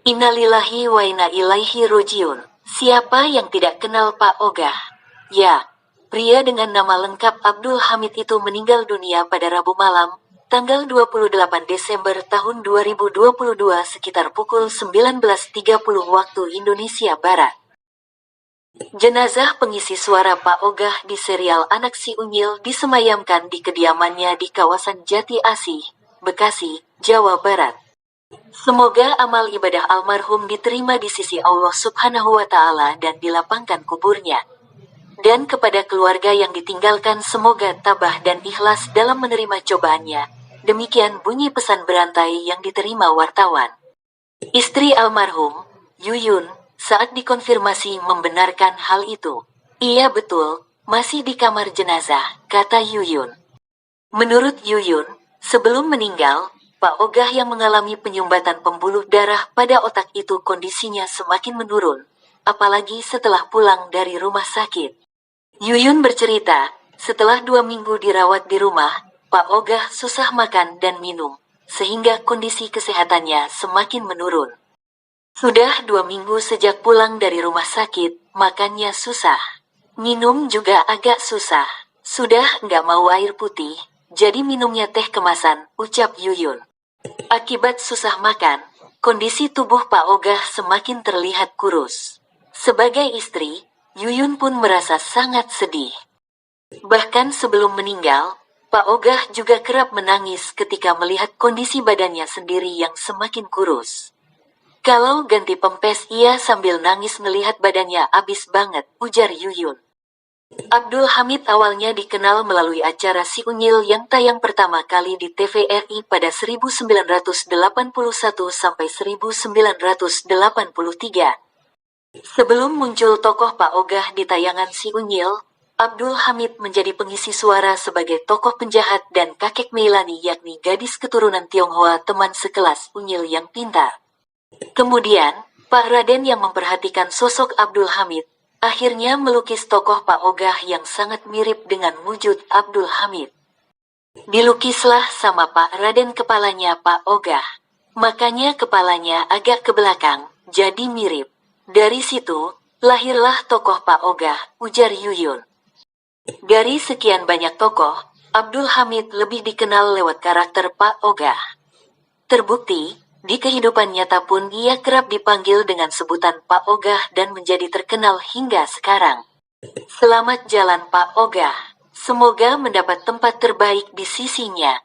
Innalillahi wa inna ilaihi rojiun. Siapa yang tidak kenal Pak Ogah? Ya, pria dengan nama lengkap Abdul Hamid itu meninggal dunia pada Rabu malam, tanggal 28 Desember tahun 2022 sekitar pukul 19.30 waktu Indonesia Barat. Jenazah pengisi suara Pak Ogah di serial Anak Si Unyil disemayamkan di kediamannya di kawasan Jati Asih, Bekasi, Jawa Barat. Semoga amal ibadah almarhum diterima di sisi Allah Subhanahu wa Ta'ala dan dilapangkan kuburnya. Dan kepada keluarga yang ditinggalkan semoga tabah dan ikhlas dalam menerima cobaannya. Demikian bunyi pesan berantai yang diterima wartawan. Istri almarhum, Yuyun, saat dikonfirmasi membenarkan hal itu. Iya betul, masih di kamar jenazah, kata Yuyun. Menurut Yuyun, sebelum meninggal, Pak Ogah yang mengalami penyumbatan pembuluh darah pada otak itu kondisinya semakin menurun, apalagi setelah pulang dari rumah sakit. Yuyun bercerita, setelah 2 minggu dirawat di rumah, Pak Ogah susah makan dan minum, sehingga kondisi kesehatannya semakin menurun. Sudah 2 minggu sejak pulang dari rumah sakit, makannya susah. Minum juga agak susah. Sudah nggak mau air putih, jadi minumnya teh kemasan, ucap Yuyun. Akibat susah makan, kondisi tubuh Pak Ogah semakin terlihat kurus. Sebagai istri, Yuyun pun merasa sangat sedih. Bahkan sebelum meninggal, Pak Ogah juga kerap menangis ketika melihat kondisi badannya sendiri yang semakin kurus. Kalau ganti pempes ia sambil nangis melihat badannya abis banget, ujar Yuyun. Abdul Hamid awalnya dikenal melalui acara Si Unyil yang tayang pertama kali di TVRI pada 1981 sampai 1983. Sebelum muncul tokoh Pak Ogah di tayangan Si Unyil, Abdul Hamid menjadi pengisi suara sebagai tokoh penjahat dan kakek Meilani yakni gadis keturunan Tionghoa teman sekelas Unyil yang pintar. Kemudian, Pak Raden yang memperhatikan sosok Abdul Hamid, akhirnya melukis tokoh Pak Ogah yang sangat mirip dengan wujud Abdul Hamid. Dilukislah sama Pak Raden kepalanya Pak Ogah. Makanya kepalanya agak ke belakang, jadi mirip. Dari situ, lahirlah tokoh Pak Ogah, ujar Yuyun. Dari sekian banyak tokoh, Abdul Hamid lebih dikenal lewat karakter Pak Ogah. Terbukti, di kehidupan nyata pun ia kerap dipanggil dengan sebutan Pak Ogah dan menjadi terkenal hingga sekarang. Selamat jalan Pak Ogah. Semoga mendapat tempat terbaik di sisinya.